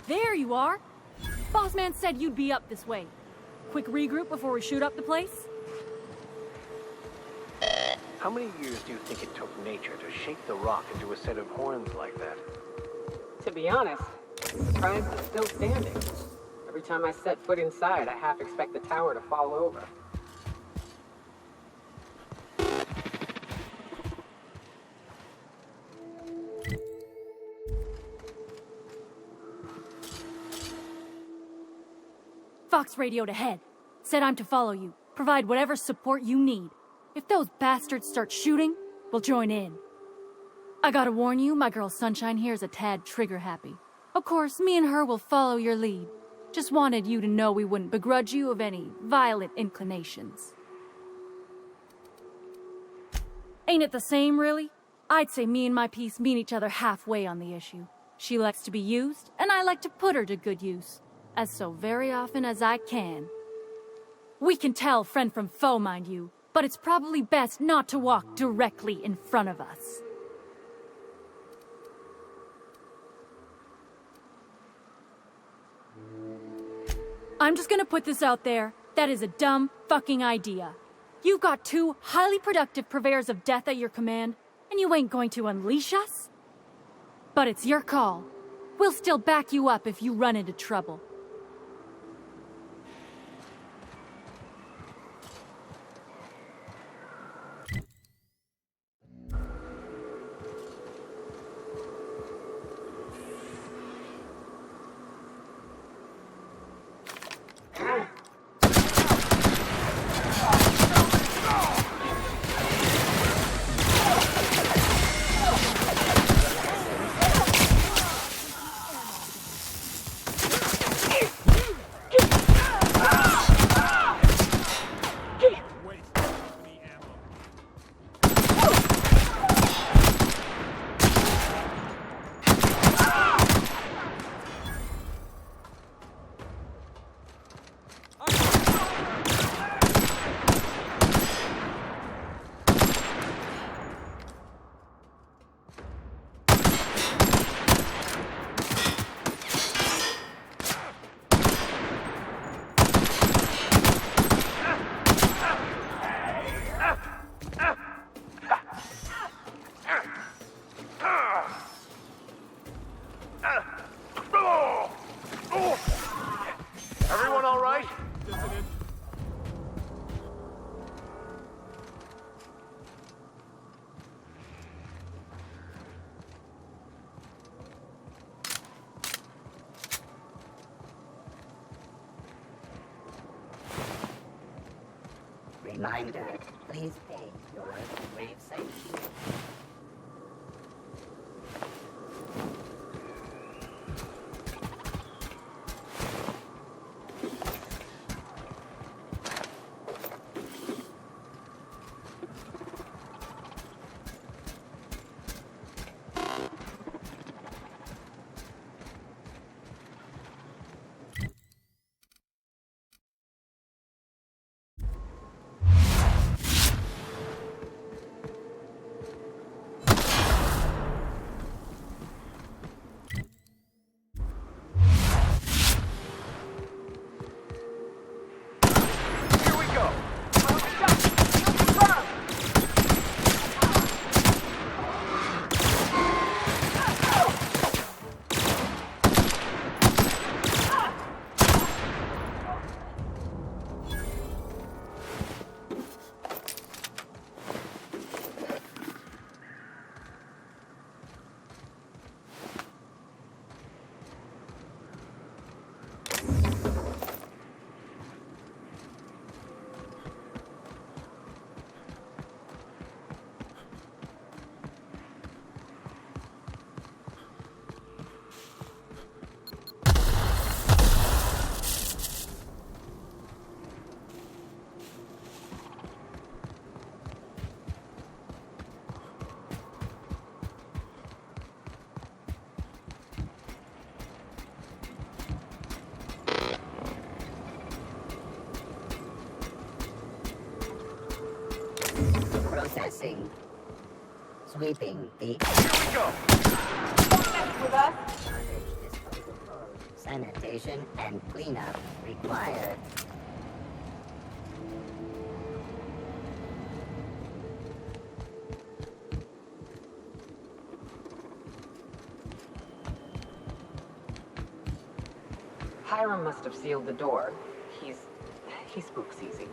There you are! Bossman said you'd be up this way. Quick regroup before we shoot up the place? How many years do you think it took nature to shape the rock into a set of horns like that? To be honest, science is still standing. Every time I set foot inside, I half expect the tower to fall over. Fox radioed ahead. Said I'm to follow you. Provide whatever support you need. If those bastards start shooting, we'll join in. I gotta warn you, my girl Sunshine here is a tad trigger-happy. Of course, me and her will follow your lead. Just wanted you to know we wouldn't begrudge you of any violent inclinations. Ain't it the same, really? I'd say me and my piece meet each other halfway on the issue. She likes to be used, and I like to put her to good use. As so very often as I can. We can tell friend from foe, mind you, but it's probably best not to walk directly in front of us. I'm just gonna put this out there. That is a dumb fucking idea. You've got 2 highly productive purveyors of death at your command, and you ain't going to unleash us? But it's your call. We'll still back you up if you run into trouble. Everyone all right? Reminder, please pay your grave site. Processing. Sweeping the... Here we go! Don't mess with us! Sanitation and cleanup required. Hiram must have sealed the door. He spooks easy.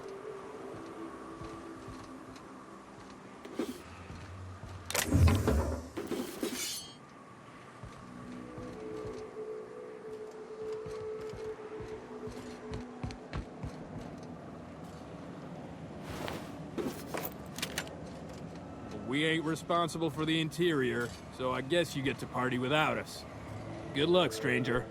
We ain't responsible for the interior, so I guess you get to party without us. Good luck, stranger.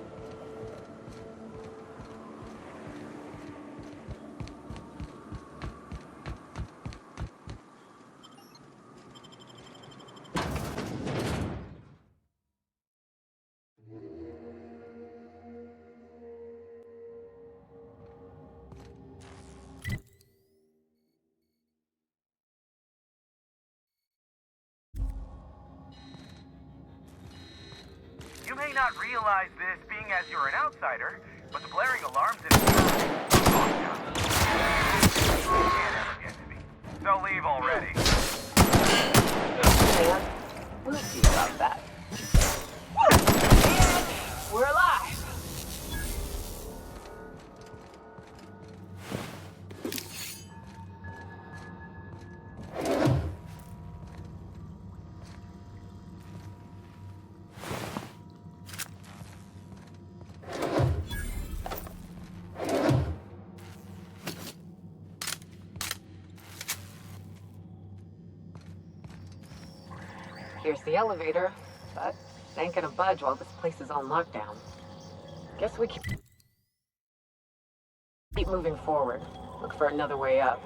You may not realize this, being as you're an outsider, but the blaring alarms in the can't ever get to me. So leave already. We'll see about that. We're alive! Here's the elevator, but it ain't gonna budge while this place is on lockdown. Guess we keep moving forward. Look for another way up.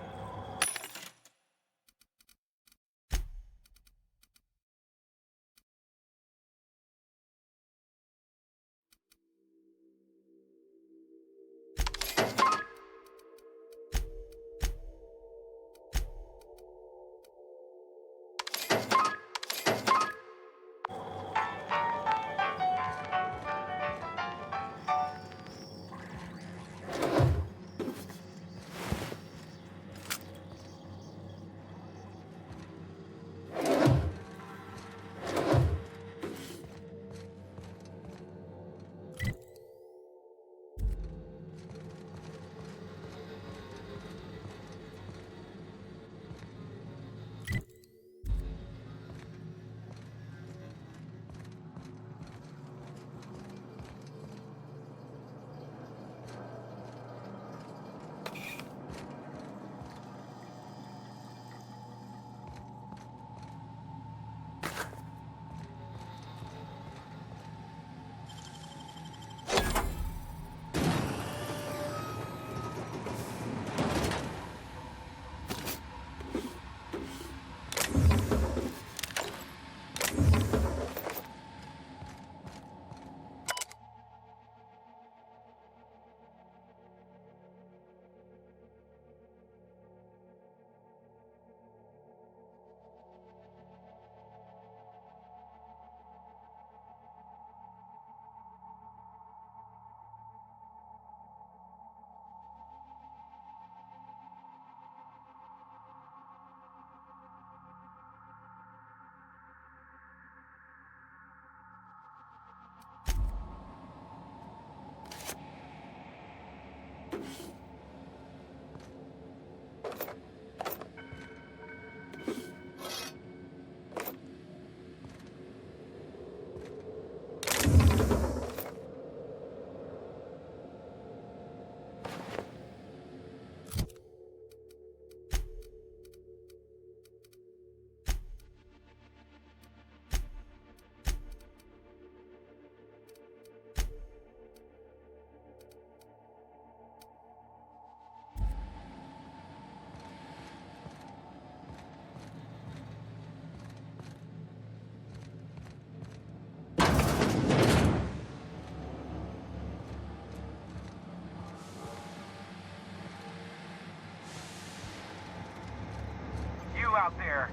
Out there,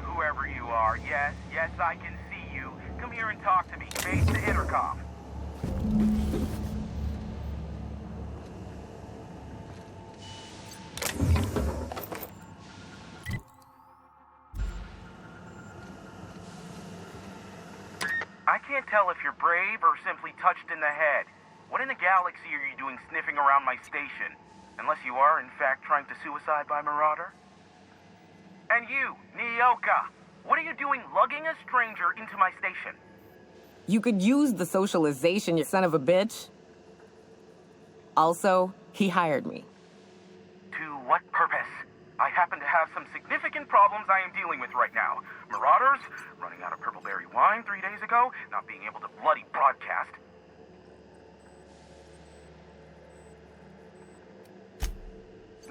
whoever you are, yes, I can see you. Come here and talk to me. Face the intercom. can't tell if you're brave or simply touched in the head. What in the galaxy are you doing sniffing around my station? Unless you are, in fact, trying to suicide by Marauder? And you, Nyoka, what are you doing lugging a stranger into my station? You could use the socialization, you son of a bitch. Also, he hired me. To what purpose? I happen to have some significant problems I am dealing with right now. Marauders, running out of purple berry wine 3 days ago, not being able to bloody broadcast.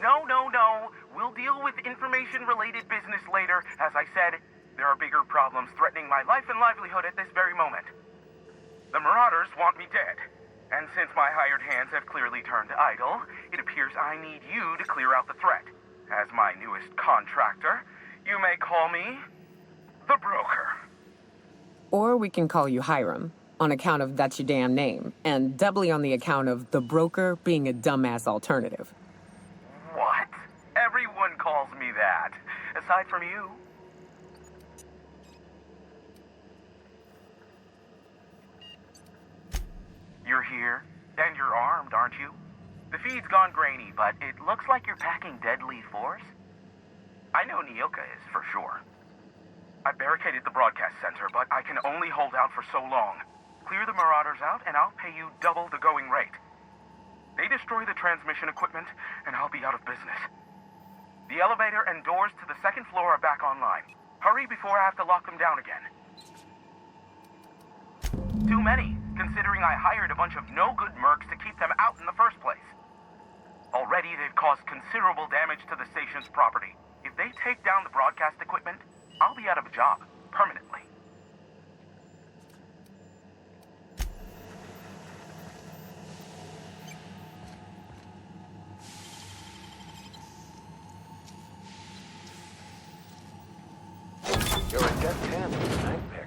No. We'll deal with information-related business later. As I said, there are bigger problems threatening my life and livelihood at this very moment. The Marauders want me dead. And since my hired hands have clearly turned idle, it appears I need you to clear out the threat. As my newest contractor, you may call me the Broker. Or we can call you Hiram, on account of that's your damn name, and doubly on the account of the Broker being a dumbass alternative. What? Everyone calls me that, aside from you. You're here, and you're armed, aren't you? The feed's gone grainy, but it looks like you're packing deadly force. I know Nyoka is, for sure. I barricaded the broadcast center, but I can only hold out for so long. Clear the Marauders out, and I'll pay you double the going rate. They destroy the transmission equipment, and I'll be out of business. The elevator and doors to the second floor are back online. Hurry before I have to lock them down again. Too many, considering I hired a bunch of no-good mercs to keep them out in the first place. Already, they've caused considerable damage to the station's property. If they take down the broadcast equipment, I'll be out of a job, permanently. You're a dead 10 with a night pick.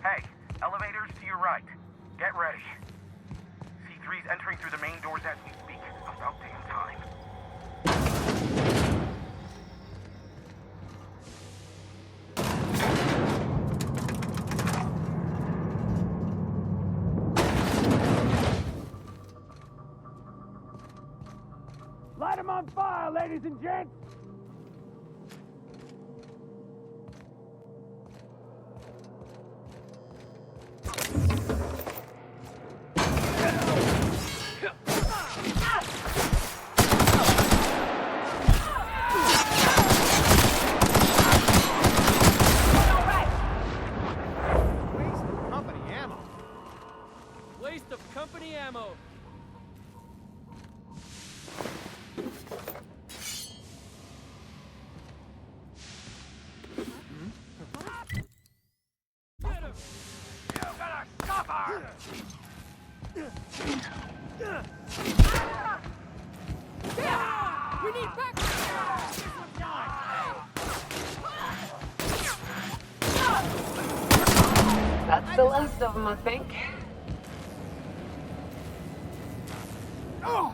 Hey, elevators to your right. Get ready. C3's entering through the main doors as we speak. About damn time. Light them on fire, ladies and gents! Waste of company ammo. Get him! You gotta stop her! We need backup! That's the last of them, I think. Oh!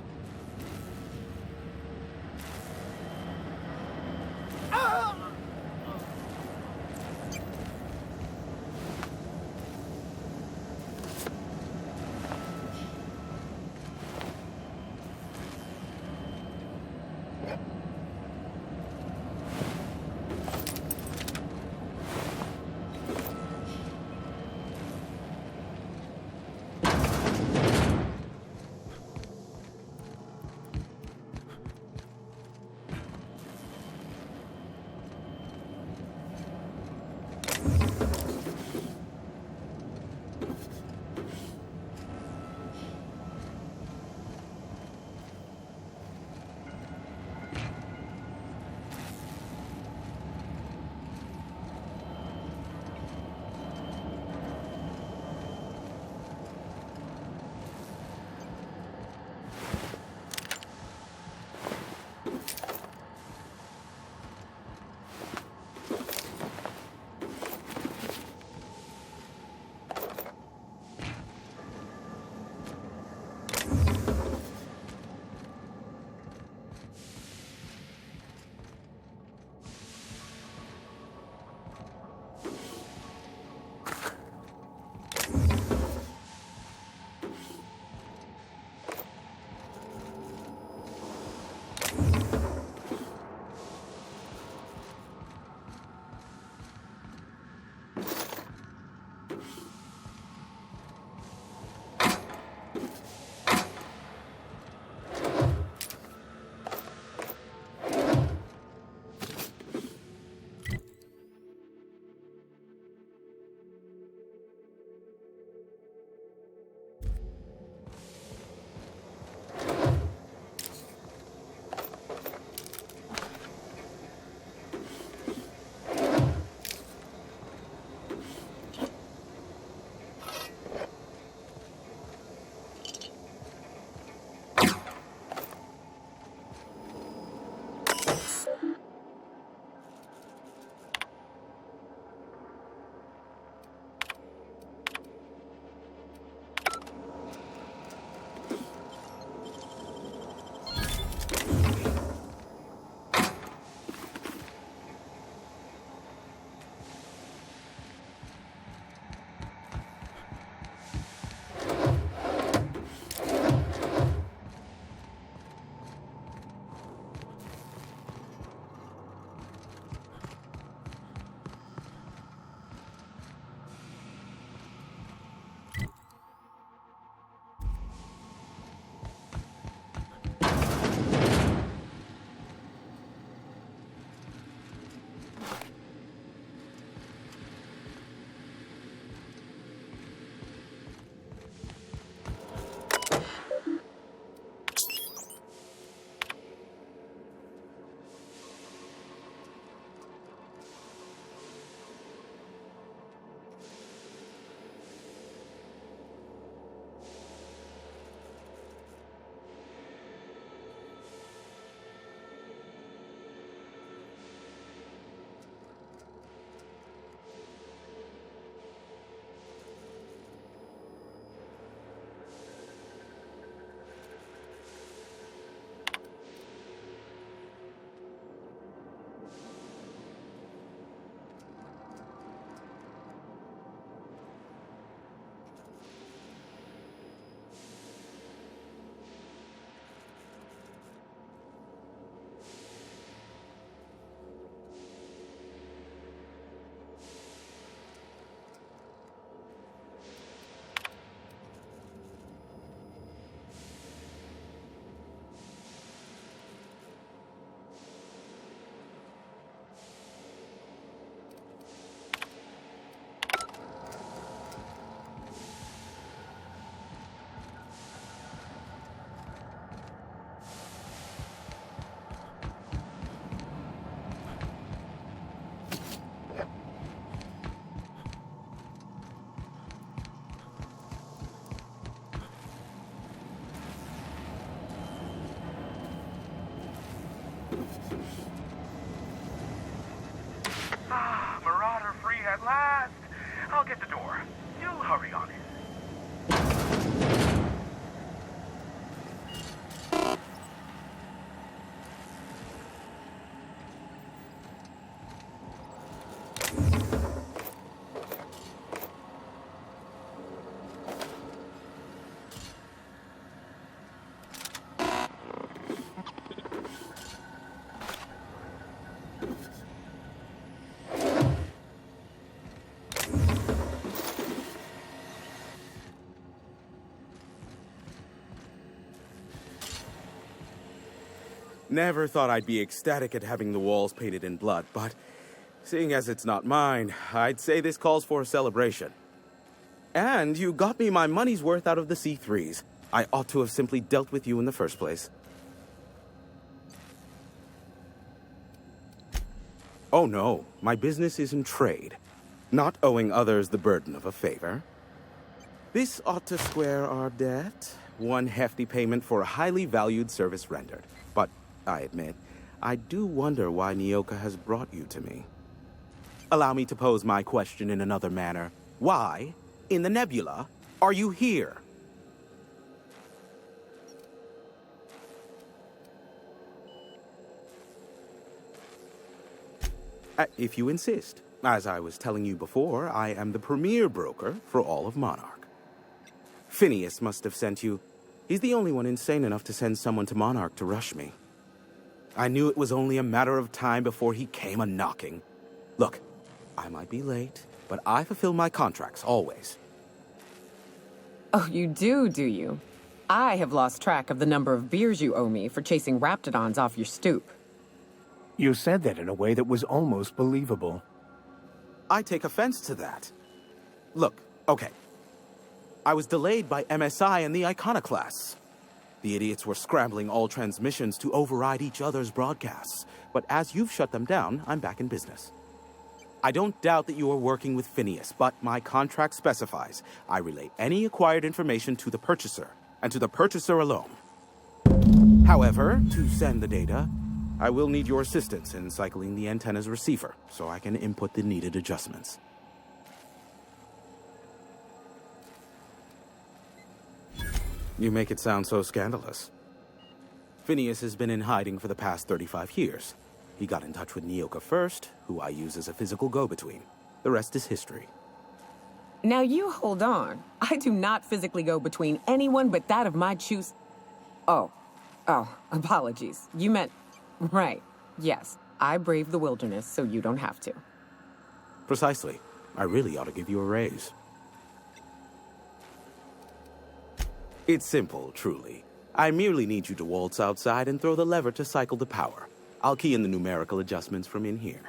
Ah, Marauder free at last. I'll get the door. You hurry on it. Never thought I'd be ecstatic at having the walls painted in blood, but seeing as it's not mine, I'd say this calls for a celebration. And you got me my money's worth out of the C3s. I ought to have simply dealt with you in the first place. Oh no, my business is in trade, not owing others the burden of a favor. This ought to square our debt. One hefty payment for a highly valued service rendered. But I admit, I do wonder why Nyoka has brought you to me. Allow me to pose my question in another manner. Why, in the nebula, are you here? If you insist. As I was telling you before, I am the premier broker for all of Monarch. Phineas must have sent you. He's the only one insane enough to send someone to Monarch to rush me. I knew it was only a matter of time before he came a-knocking. Look, I might be late, but I fulfill my contracts, always. Oh, you do you? I have lost track of the number of beers you owe me for chasing raptidons off your stoop. You said that in a way that was almost believable. I take offense to that. Look, okay. I was delayed by MSI and the Iconoclasts. The idiots were scrambling all transmissions to override each other's broadcasts. But as you've shut them down, I'm back in business. I don't doubt that you are working with Phineas, but my contract specifies I relay any acquired information to the purchaser, and to the purchaser alone. However, to send the data, I will need your assistance in cycling the antenna's receiver, so I can input the needed adjustments. You make it sound so scandalous. Phineas has been in hiding for the past 35 years. He got in touch with Nyoka first, who I use as a physical go-between. The rest is history. Now you hold on. I do not physically go between anyone but that of my choose. Oh, apologies. You meant... Right. Yes, I braved the wilderness, so you don't have to. Precisely. I really ought to give you a raise. It's simple, truly. I merely need you to waltz outside and throw the lever to cycle the power. I'll key in the numerical adjustments from in here.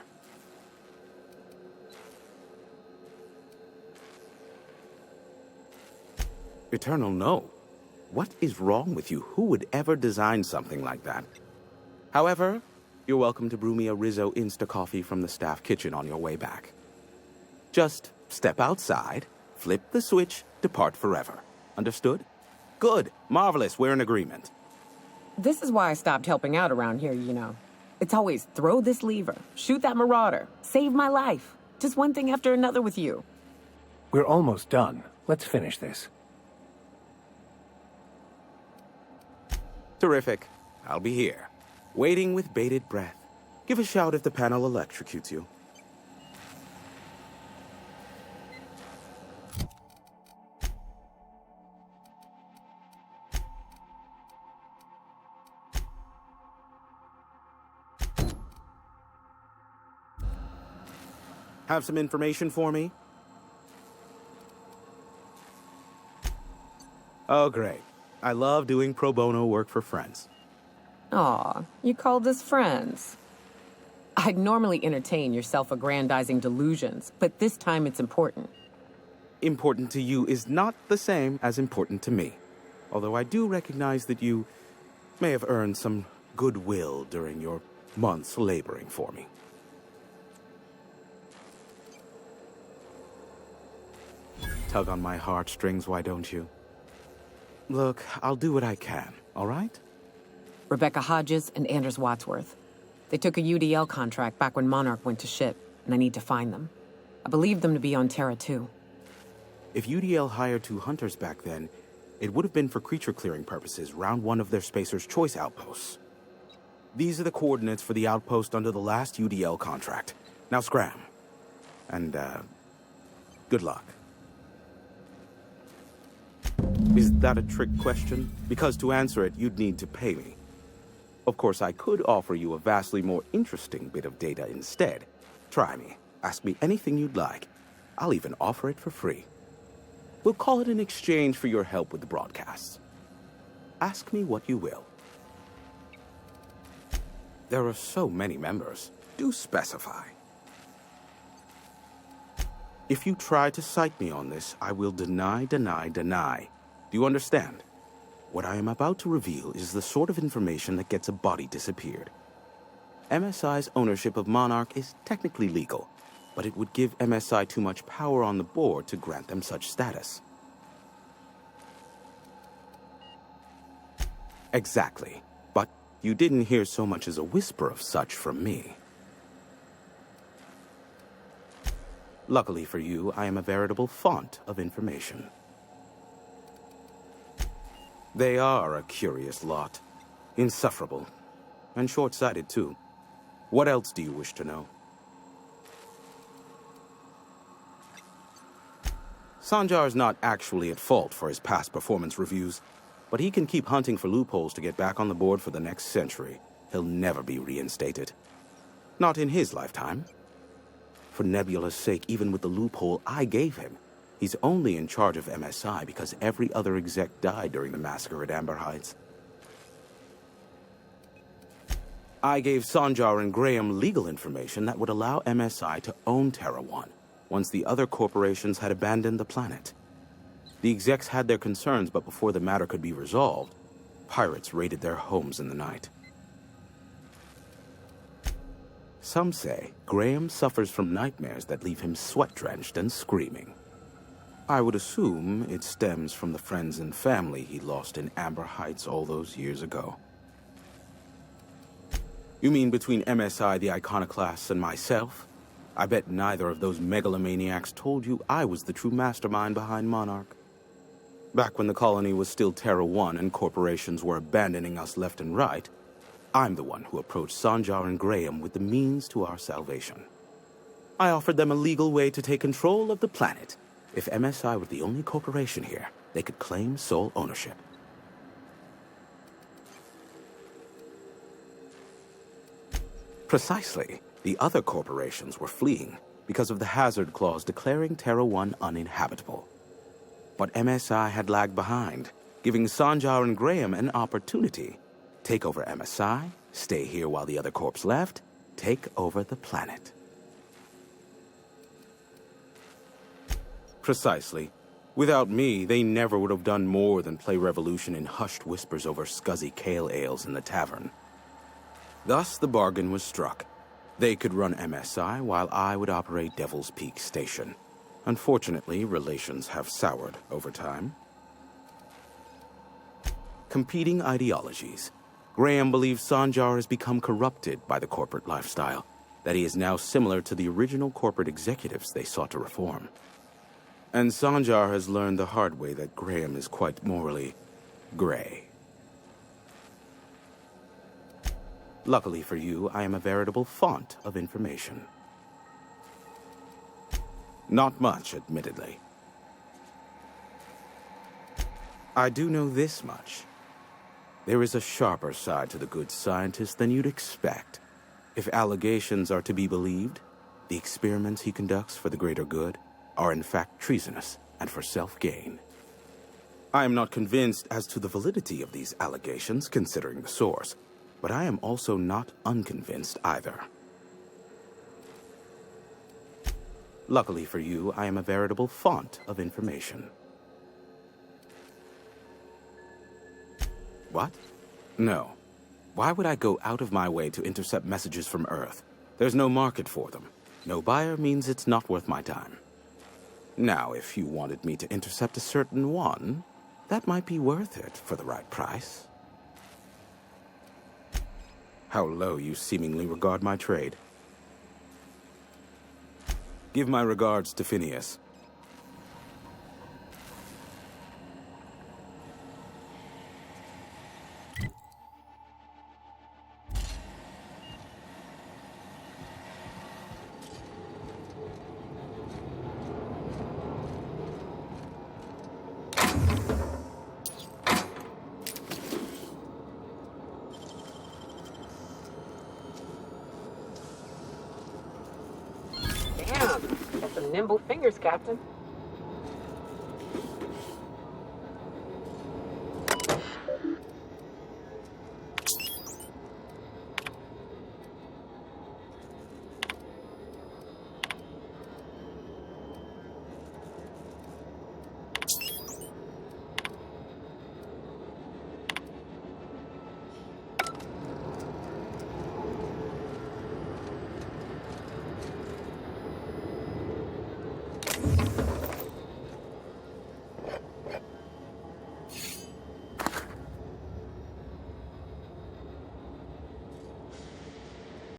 Eternal, no. What is wrong with you? Who would ever design something like that? However, you're welcome to brew me a Rizzo Insta-Coffee from the staff kitchen on your way back. Just step outside, flip the switch, depart forever. Understood? Good. Marvelous. We're in agreement. This is why I stopped helping out around here, you know. It's always throw this lever, shoot that marauder, save my life. Just one thing after another with you. We're almost done. Let's finish this. Terrific. I'll be here, waiting with bated breath. Give a shout if the panel electrocutes you. Have some information for me? Oh, great. I love doing pro bono work for friends. Aw, you called us friends. I'd normally entertain your self-aggrandizing delusions, but this time it's important. Important to you is not the same as important to me. Although I do recognize that you may have earned some goodwill during your months laboring for me. Tug on my heartstrings, why don't you? Look, I'll do what I can, all right? Rebecca Hodges and Anders Wadsworth. They took a UDL contract back when Monarch went to shit, and I need to find them. I believe them to be on Terra 2. If UDL hired 2 hunters back then, it would have been for creature clearing purposes round one of their Spacer's Choice outposts. These are the coordinates for the outpost under the last UDL contract. Now scram. And, good luck. Is that a trick question? Because to answer it, you'd need to pay me. Of course, I could offer you a vastly more interesting bit of data instead. Try me. Ask me anything you'd like. I'll even offer it for free. We'll call it an exchange for your help with the broadcasts. Ask me what you will. There are so many members. Do specify. If you try to cite me on this, I will deny. Do you understand? What I am about to reveal is the sort of information that gets a body disappeared. MSI's ownership of Monarch is technically legal, but it would give MSI too much power on the board to grant them such status. Exactly. But you didn't hear so much as a whisper of such from me. Luckily for you, I am a veritable font of information. They are a curious lot. Insufferable. And short-sighted, too. What else do you wish to know? Sanjar's not actually at fault for his past performance reviews, but he can keep hunting for loopholes to get back on the board for the next century. He'll never be reinstated. Not in his lifetime. For Nebula's sake, even with the loophole I gave him, he's only in charge of MSI because every other exec died during the massacre at Amber Heights. I gave Sanjar and Graham legal information that would allow MSI to own Terra 1 once the other corporations had abandoned the planet. The execs had their concerns, but before the matter could be resolved, pirates raided their homes in the night. Some say Graham suffers from nightmares that leave him sweat-drenched and screaming. I would assume it stems from the friends and family he lost in Amber Heights all those years ago. You mean between MSI, the Iconoclasts, and myself? I bet neither of those megalomaniacs told you I was the true mastermind behind Monarch. Back when the colony was still Terra 1 and corporations were abandoning us left and right, I'm the one who approached Sanjar and Graham with the means to our salvation. I offered them a legal way to take control of the planet. If MSI were the only corporation here, they could claim sole ownership. Precisely. The other corporations were fleeing because of the hazard clause declaring Terra 1 uninhabitable. But MSI had lagged behind, giving Sanjar and Graham an opportunity. Take over MSI, stay here while the other corps left, take over the planet. Precisely. Without me, they never would have done more than play Revolution in hushed whispers over scuzzy kale ales in the tavern. Thus, the bargain was struck. They could run MSI while I would operate Devil's Peak Station. Unfortunately, relations have soured over time. Competing ideologies. Graham believes Sanjar has become corrupted by the corporate lifestyle, that he is now similar to the original corporate executives they sought to reform. And Sanjar has learned the hard way that Graham is quite morally gray. Luckily for you, I am a veritable font of information. Not much, admittedly. I do know this much. There is a sharper side to the good scientist than you'd expect. If allegations are to be believed, the experiments he conducts for the greater good are in fact treasonous and for self-gain. I am not convinced as to the validity of these allegations, considering the source, but I am also not unconvinced either. Luckily for you, I am a veritable font of information. What? No. Why would I go out of my way to intercept messages from Earth? There's no market for them. No buyer means it's not worth my time. Now, if you wanted me to intercept a certain one, that might be worth it for the right price. How low you seemingly regard my trade. Give my regards to Phineas. Damn, got some nimble fingers, Captain.